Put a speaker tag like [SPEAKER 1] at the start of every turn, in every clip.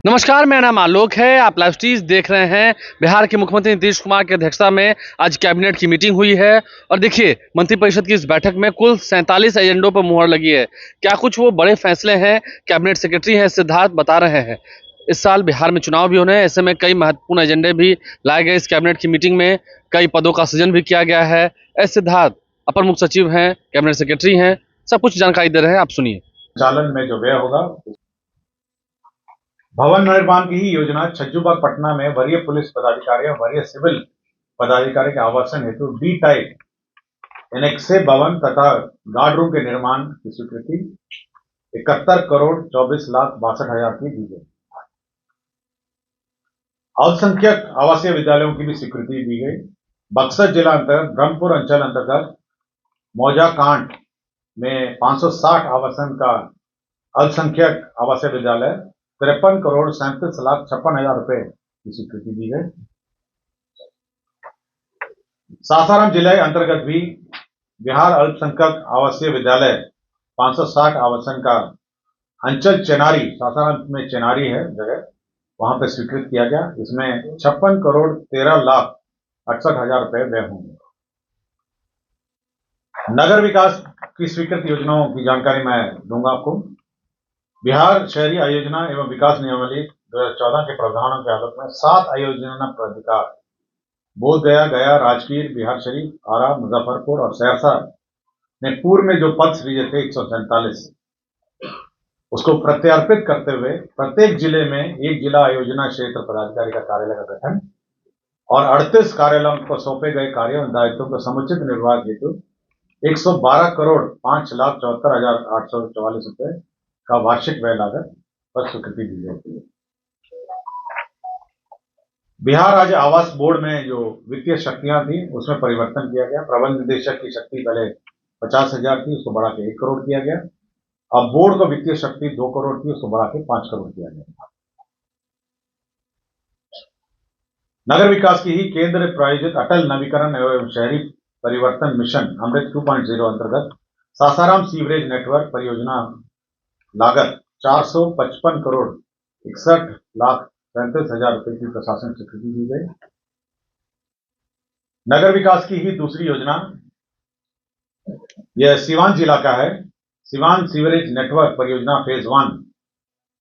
[SPEAKER 1] नमस्कार, मेरा नाम आलोक है। आप लाइव स्ट्रीज देख रहे हैं। बिहार के मुख्यमंत्री नीतीश कुमार की अध्यक्षता में आज कैबिनेट की मीटिंग हुई है और देखिए मंत्रिपरिषद की इस बैठक में कुल 47 एजेंडों पर मुहर लगी है। क्या कुछ वो बड़े फैसले हैं? कैबिनेट सेक्रेटरी हैं सिद्धार्थ बता रहे हैं। इस साल बिहार में चुनाव भी होने हैं, ऐसे में कई महत्वपूर्ण एजेंडे भी लाए गए। इस कैबिनेट की मीटिंग में कई पदों का सृजन भी किया गया है। सिद्धार्थ अपर मुख्य सचिव हैं, कैबिनेट सेक्रेटरी हैं, सब कुछ जानकारी दे रहे हैं, आप सुनिए।
[SPEAKER 2] संचालन में जो व्यय होगा, भवन निर्माण की ही योजना छज्जूबाग पटना में वरीय पुलिस पदाधिकारी और वरीय सिविल पदाधिकारी के आवासन हेतु डी टाइप एनेक्से भवन तथा गार्ड रूम के निर्माण की स्वीकृति 71,24,62,हजार की दी गई। अल्पसंख्यक आवासीय विद्यालयों की भी स्वीकृति दी गई। बक्सर जिला अंतर्गत ब्रह्मपुर अंचल अंतर्गत मौजा कांड में 560 आवासन का अल्पसंख्यक आवासीय विद्यालय 53,37,56,हजार रुपए की स्वीकृति दी गई। सासाराम जिले अंतर्गत भी बिहार अल्पसंख्यक आवासीय विद्यालय 560 आवासन का अंचल चेनारी, सासाराम में चेनारी है जगह, वहां पे स्वीकृत किया गया। इसमें 56,13,68,हजार रुपए व्यय होंगे। नगर विकास की स्वीकृत योजनाओं की जानकारी मैं दूंगा आपको। बिहार शहरी आयोजना एवं विकास नियमावली 2014 के प्रावधानों के आलोक में 7 आयोजना प्राधिकार बोधगया, गया, राजगीर, बिहार शरीफ, आरा, मुजफ्फरपुर और सहरसा ने पूर्व में जो पद सृजे थे 147, उसको प्रत्यार्पित करते हुए प्रत्येक जिले में एक जिला आयोजना क्षेत्र पदाधिकारी का कार्यालय का गठन और 38 कार्यालयों को सौंपे गए कार्यों और दायित्वों को समुचित निर्वाह हेतु 112,05,74,844 रुपए का वार्षिक व्यय लागत पर स्वीकृति दी जाती है। बिहार राज्य आवास बोर्ड में जो वित्तीय शक्तियां थी उसमें परिवर्तन किया गया। प्रबंध निदेशक की शक्ति पहले 50,000 थी, उसको बढ़ा के 1 करोड़ किया गया। अब बोर्ड को वित्तीय शक्ति 2 करोड़ थी, उसको बढ़ा के 5 करोड़ किया गया। नगर विकास की ही केंद्र प्रायोजित अटल नवीकरण एवं शहरी परिवर्तन मिशन अमृत 2.0 अंतर्गत सासाराम सीवरेज नेटवर्क परियोजना लागत 455,61,35,हजार रुपए की प्रशासन स्वीकृति दी गई। नगर विकास की ही दूसरी योजना यह सीवान जिला का है। सीवान सीवरेज नेटवर्क परियोजना फेज 1,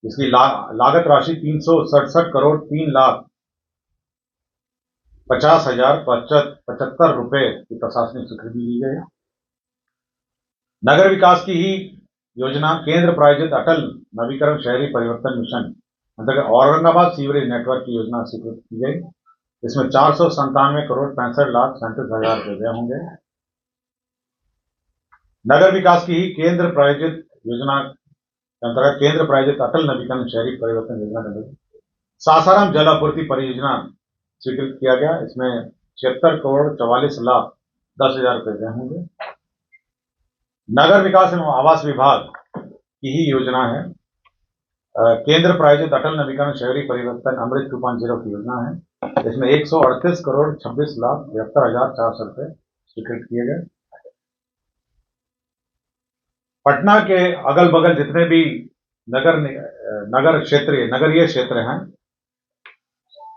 [SPEAKER 2] इसकी लागत राशि 367,3,50,075 रुपए की प्रशासनिक स्वीकृति दी गई। नगर विकास की ही योजना केंद्र प्रायोजित अटल नवीकरण शहरी परिवर्तन मिशन अंतर्गत औरंगाबाद सीवरेज नेटवर्क की योजना स्वीकृत की गई। इसमें 497,65,37,हजार रुपए व्यय होंगे। नगर विकास की ही केंद्र प्रायोजित योजना अंतर्गत केंद्र प्रायोजित अटल नवीकरण शहरी परिवर्तन योजना के अंतर्गत सासाराम जल आपूर्ति परियोजना स्वीकृत किया गया। इसमें 76,44,10,हजार रुपए व्यय होंगे। नगर विकास एवं आवास विभाग की ही योजना है, केंद्र प्रायोजित अटल नवीकरण शहरी परिवर्तन अमृत 2.0 की योजना है। इसमें 138,26,72,400 रुपए स्वीकृत किए गए। पटना के अगल बगल जितने भी नगरीय क्षेत्र हैं,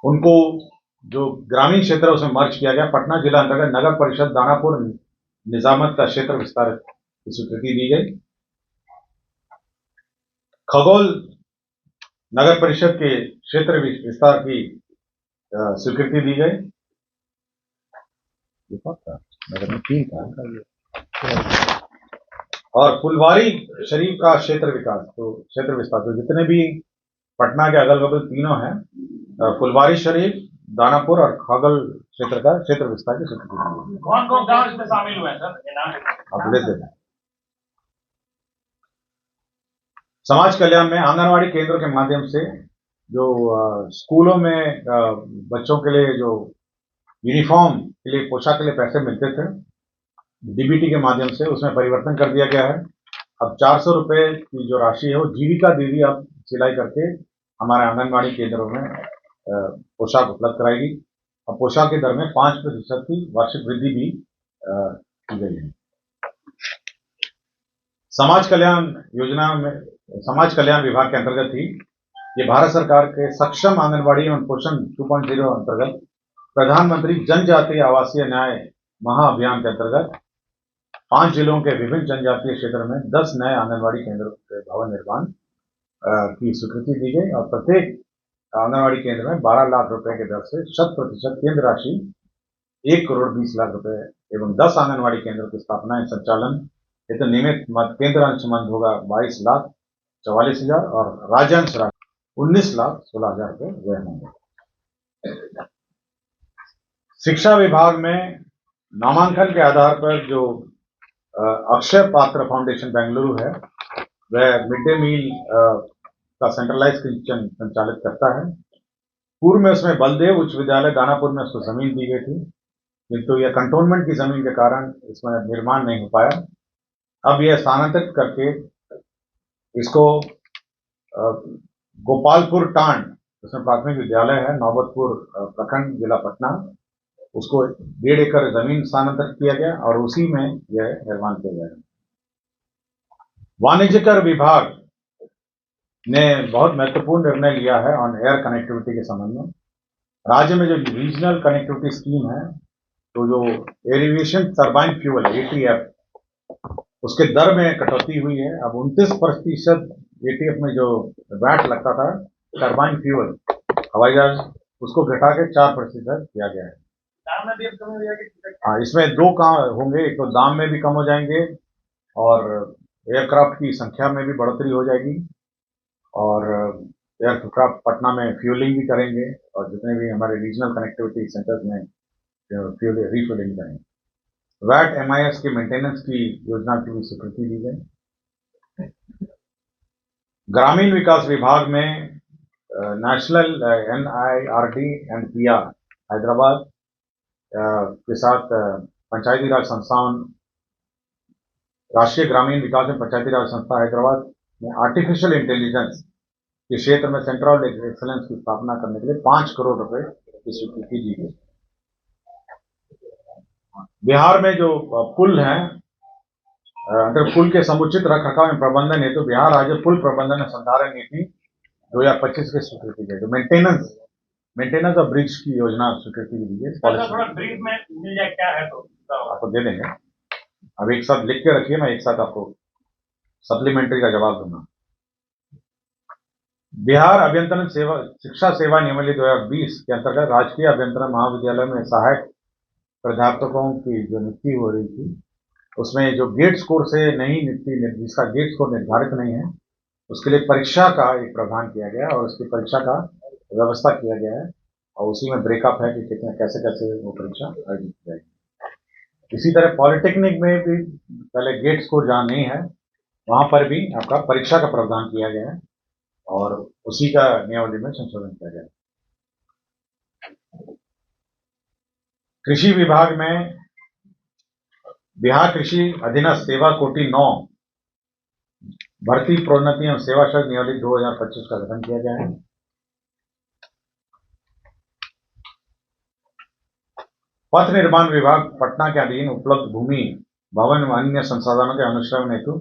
[SPEAKER 2] उनको जो ग्रामीण क्षेत्र है उसमें मर्ज किया गया। पटना जिला अंतर्गत नगर परिषद दानापुर निजामत का क्षेत्र विस्तार की स्वीकृति दी गई। खगोल नगर परिषद के क्षेत्र विस्तार की स्वीकृति दी गई। और फुलवारी शरीफ का क्षेत्र विकास, तो क्षेत्र विस्तार, तो जितने भी पटना के अगल बगल तीनों हैं, फुलवारी शरीफ, दानापुर और खगल क्षेत्र का क्षेत्र विस्तार की स्वीकृति दी गई।
[SPEAKER 3] कौन कौन गांव इसमें शामिल हुए हैं सर?
[SPEAKER 2] समाज कल्याण में आंगनवाड़ी केंद्रों के माध्यम से जो स्कूलों में बच्चों के लिए जो यूनिफॉर्म के लिए, पोशाक के लिए पैसे मिलते थे डीबीटी के माध्यम से, उसमें परिवर्तन कर दिया गया है। अब 400 रुपए की जो राशि है वो जीविका दीदी अब सिलाई करके हमारे आंगनबाड़ी केंद्रों में पोशाक उपलब्ध कराएगी। और पोशाक की दर में 5% की वार्षिक वृद्धि भी की गई है। समाज कल्याण योजना में समाज कल्याण विभाग के अंतर्गत ही ये भारत सरकार के सक्षम आंगनबाड़ी एवं पोषण 2.0 अंतर्गत प्रधानमंत्री जनजातीय आवासीय न्याय महाअभियान के अंतर्गत 5 जिलों के विभिन्न जनजातीय क्षेत्र में 10 नए आंगनबाड़ी केंद्रों के भवन निर्माण की स्वीकृति दी गई और प्रत्येक आंगनबाड़ी केंद्र में 12 लाख रुपए के दर से 100% केंद्र राशि 1 करोड़ 20 लाख रुपए एवं 10 आंगनबाड़ी केंद्रों की स्थापना एवं संचालन हेतु नियमित केंद्र अंश मंद होगा 22 लाख 44,000 और राज्यांश राशि 19 लाख 16,000 रुपए व्यय होंगे। शिक्षा विभाग में नामांकन के आधार पर जो अक्षय पात्र फाउंडेशन बेंगलुरु है वह मिड डे मील का सेंट्रलाइज किचन संचालित करता है। पूर्व में उसमें बलदेव उच्च विद्यालय दानापुर में उसको जमीन दी गई थी, किंतु यह कंटोनमेंट की जमीन के कारण इसमें निर्माण नहीं हो पाया। अब यह स्थानांतरित करके इसको गोपालपुर टांड, उसमें प्राथमिक विद्यालय है, नौबतपुर प्रखंड जिला पटना, उसको 1.5 एकड़ जमीन स्थानांतरित किया गया और उसी में यह निर्माण किया गया। वाणिज्यकर विभाग ने बहुत महत्वपूर्ण निर्णय लिया है ऑन एयर कनेक्टिविटी के संबंध में। राज्य में जो रीजनल कनेक्टिविटी स्कीम है, तो जो एविएशन टरबाइन फ्यूल एटीएफ, उसके दर में कटौती हुई है। अब 29% एटीएफ में जो वैट लगता था टरबाइन फ्यूल हवाई जहाज, उसको घटा के 4% किया गया है।
[SPEAKER 3] दाम में भी अब कमी हो जाएगी।
[SPEAKER 2] हाँ, इसमें 2 काम होंगे, एक तो दाम में भी कम हो जाएंगे और एयरक्राफ्ट की संख्या में भी बढ़ोतरी हो जाएगी और एयरक्राफ्ट पटना में फ्यूलिंग भी करेंगे और जितने भी हमारे रीजनल कनेक्टिविटी सेंटर्स में रिफ्यूलिंग करेंगे। वैट एमआईएस के मेंटेनेंस की योजना की भी स्वीकृति दी गई। ग्रामीण विकास विभाग में national NIRD and PR Hyderabad के साथ पंचायती राज संस्थान, राष्ट्रीय ग्रामीण विकास एवं पंचायती राज संस्था हैदराबाद में आर्टिफिशियल इंटेलिजेंस के क्षेत्र में सेंटर ऑफ एक्सेलेंस की स्थापना करने के लिए 5 करोड़ रुपए की स्वीकृति दी गई। बिहार में जो पुल हैं, अगर पुल के समुचित रखरखाव एवं प्रबंधन हेतु बिहार राज्य पुल प्रबंधन संधारण नीति 2025 की स्वीकृति दी गई। मेंटेनेंस ऑफ ब्रिज की योजना स्वीकृति दी गई।
[SPEAKER 3] थोड़ा ब्रीफ में मिल जाए क्या है तो
[SPEAKER 2] आपको दे देंगे। अब एक साथ लिख के रखिए, मैं एक साथ आपको सप्लीमेंट्री का जवाब दूंगा। बिहार अभियंत्रण सेवा शिक्षा सेवा नियमावली 2020 के अंतर्गत राजकीय अभियंत्रण महाविद्यालय में सहायक प्राध्यापकों की जो नियुक्ति हो रही थी, उसमें जो गेट स्कोर से नहीं नियुक्ति, जिसका गेट स्कोर निर्धारित नहीं है, उसके लिए परीक्षा का एक प्रावधान किया गया और उसकी परीक्षा का व्यवस्था किया गया है और उसी में ब्रेकअप है कि कितने कैसे कैसे वो परीक्षा आयोजित की जाएगी। इसी तरह पॉलिटेक्निक में भी पहले गेट स्कोर जहाँ नहीं है वहां पर भी आपका परीक्षा का प्रावधान किया गया है और उसी का नियमावली में संशोधन किया गया। कृषि विभाग में बिहार कृषि अधीनस्थ सेवा कोटि 9 भर्ती प्रोन्नति एवं सेवा शुल्क नियमावली 2025 का गठन किया गया है। पथ निर्माण विभाग पटना के अधीन उपलब्ध भूमि, भवन व अन्य संसाधनों के अनुश्रवण हेतु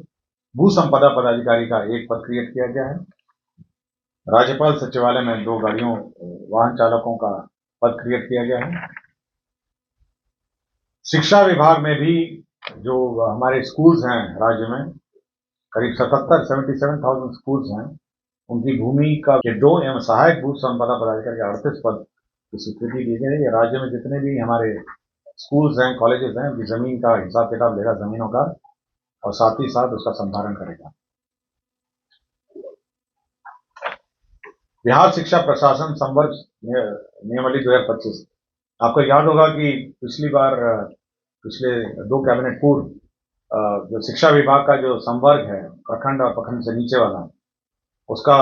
[SPEAKER 2] भू संपदा पदाधिकारी का एक पद क्रिएट किया गया है। राज्यपाल सचिवालय में 2 गाड़ियों वाहन चालकों का पद क्रिएट किया गया है। शिक्षा विभाग में भी जो हमारे स्कूल्स हैं राज्य में, करीब 77,000 स्कूल्स हैं, उनकी भूमि का 2 एवं सहायक भू संपदा पदाधिकारी के 38 पद की स्वीकृति दी गई है। राज्य में जितने भी हमारे स्कूल्स हैं, कॉलेजेस हैं, उनकी जमीन का हिसाब किताब लेगा जमीनों का और साथ ही साथ उसका संधारण करेगा। बिहार शिक्षा प्रशासन संवर्ग नियमावली 2025, आपको याद होगा कि पिछले 2 कैबिनेट पूर्व जो शिक्षा विभाग का जो संवर्ग है, प्रखंड और प्रखंड से नीचे वाला, उसका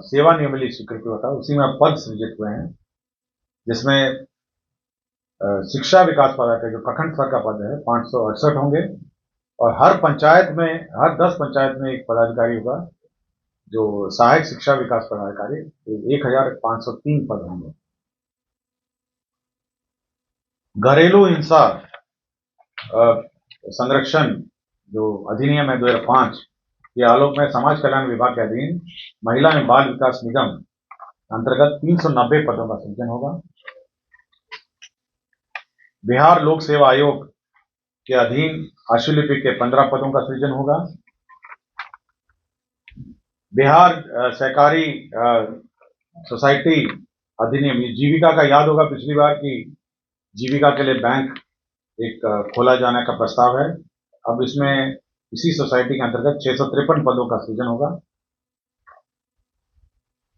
[SPEAKER 2] सेवा नियमावली स्वीकृति होता है, उसी में पद सृजित हुए हैं, जिसमें शिक्षा विकास पदाधिकारी जो प्रखंड स्तर का पद है 568 होंगे और हर 10 पंचायत में एक पदाधिकारी होगा जो सहायक शिक्षा विकास पदाधिकारी, 1503 पद होंगे। घरेलू हिंसा संरक्षण जो अधिनियम है 2005, के आलोक में समाज कल्याण विभाग के अधीन महिला एवं बाल विकास निगम अंतर्गत 390 पदों का सृजन होगा। बिहार लोक सेवा आयोग के अधीन आशुलिपिक के 15 पदों का सृजन होगा। बिहार सहकारी सोसाइटी अधिनियम, जीविका का याद होगा पिछली बार की जीविका के लिए बैंक एक खोला जाने का प्रस्ताव है। अब इसमें इसी सोसाइटी के अंतर्गत 653 पदों का सृजन होगा।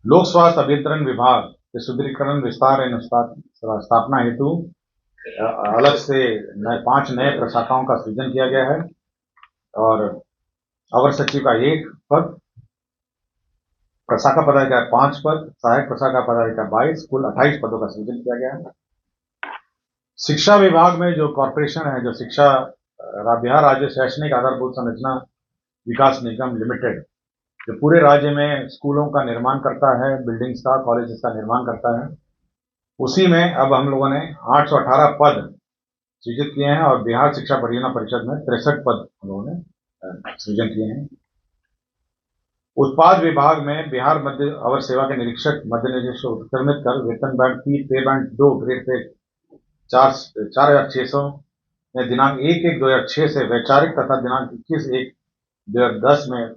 [SPEAKER 2] लोक स्वास्थ्य अभियंत्रण विभाग के सुदृढ़ीकरण, विस्तार एवं स्थापना हेतु अलग से 5 नए प्रशाखाओं का सृजन किया गया है और अवर सचिव का 1 पद, प्रशाखा पदाधिकारी 5 पद, सहायक प्रशाखा पदाधिकारी 22, कुल 28 पदों का सृजन किया गया है। शिक्षा विभाग में जो कॉर्पोरेशन है, जो शिक्षा बिहार राज्य शैक्षणिक आधारभूत संरचना विकास निगम लिमिटेड, जो पूरे राज्य में स्कूलों का निर्माण करता है, बिल्डिंग्स का, कॉलेजेस का निर्माण करता है, उसी में अब हम लोगों ने 818 पद सृजित किए हैं और बिहार शिक्षा परियोजना परिषद में 63 पद हम लोगों ने सृजन किए हैं। उत्पाद विभाग में बिहार मध्य अवर सेवा के निरीक्षक मध्य निर्देश को उत्क्रमित कर वेतन बैंड 3 पे बैंड 2 ग्रेड पे 4600 में दिनांक 1/1/2006 से वैचारिक तथा दिनांक 21/1/2010 में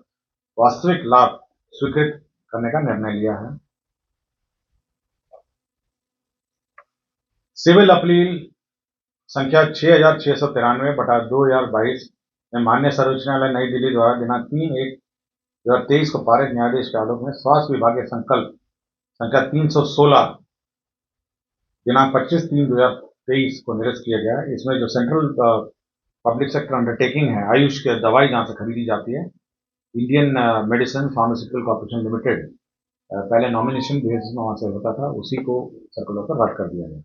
[SPEAKER 2] वास्तविक लाभ स्वीकृत करने का निर्णय लिया है। सिविल अपील संख्या 6693/2022 में माननीय सर्वोच्च न्यायालय नई दिल्ली द्वारा दिनांक 3/1/2023 को पारित न्यायाधीश के आलोक में स्वास्थ्य विभागीय संकल्प संख्या 316 दिनांक 25/3/2023 को निरस्त किया गया है। इसमें जो सेंट्रल पब्लिक सेक्टर अंडरटेकिंग है, आयुष की दवाई जहां से खरीदी जाती है, Indian medicine pharmaceutical corporation limited, पहले नॉमिनेशन बेसिस में वहां से होता था, उसी को सर्कुलर पर रद्द कर दिया गया।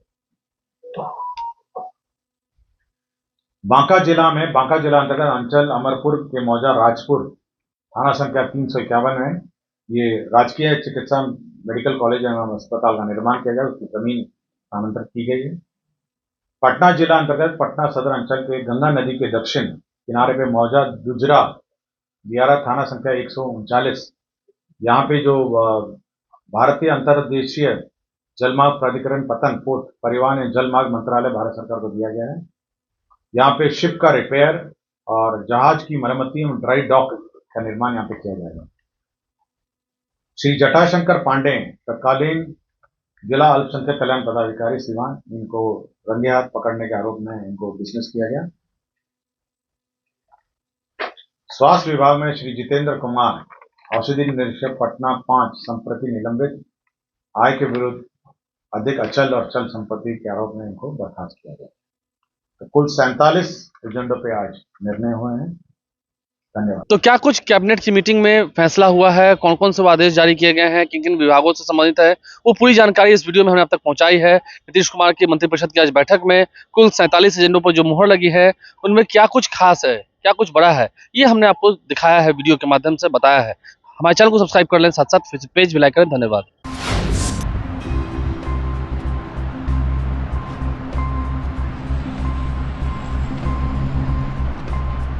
[SPEAKER 2] बांका जिला अंतर्गत अंचल अमरपुर के मौजा राजपुर थाना संख्या 351 में ये राजकीय चिकित्सा मेडिकल कॉलेज एवं अस्पताल का निर्माण किया गया, उसकी जमीन स्थानांतरित की गई है। पटना जिला अंतर्गत पटना सदर अंचल के गंगा नदी के दक्षिण किनारे पे मौजा दुजरा दियारा थाना संख्या 139, यहाँ पे जो भारतीय अंतर्देशीय जलमार्ग प्राधिकरण पतन पोर्ट परिवहन एवं जलमार्ग मंत्रालय भारत सरकार को दिया गया है। यहाँ पे शिप का रिपेयर और जहाज की मरम्मती एवं ड्राई डॉक का निर्माण यहाँ पे किया जाएगा। श्री जटाशंकर पांडे तत्कालीन जिला अल्पसंख्यक कल्याण पदाधिकारी सिवान, इनको रंगे हाथ पकड़ने के आरोप में इनको डिसमिस किया गया। स्वास्थ्य विभाग में श्री जितेंद्र कुमार औषधि निरीक्षक पटना 5 संप्रति निलंबित, आय के विरुद्ध अधिक अचल और चल संपत्ति के आरोप में इनको बर्खास्त किया गया। तो कुल 47 एजेंडों पे आज निर्णय हुए हैं। धन्यवाद।
[SPEAKER 1] तो क्या कुछ कैबिनेट की मीटिंग में फैसला हुआ है, कौन कौन से आदेश जारी किए गए हैं, किन किन विभागों से संबंधित है, वो पूरी जानकारी इस वीडियो में हमने अब तक पहुंचाई है। नीतीश कुमार की मंत्रिपरिषद की आज बैठक में कुल 47 एजेंडों पर जो मुहर लगी है, उनमें क्या कुछ खास है, क्या कुछ बड़ा है, ये हमने आपको दिखाया है, वीडियो के माध्यम से बताया है। हमारे चैनल को सब्सक्राइब कर लें, साथ साथ पेज भी लाइक करें। धन्यवाद।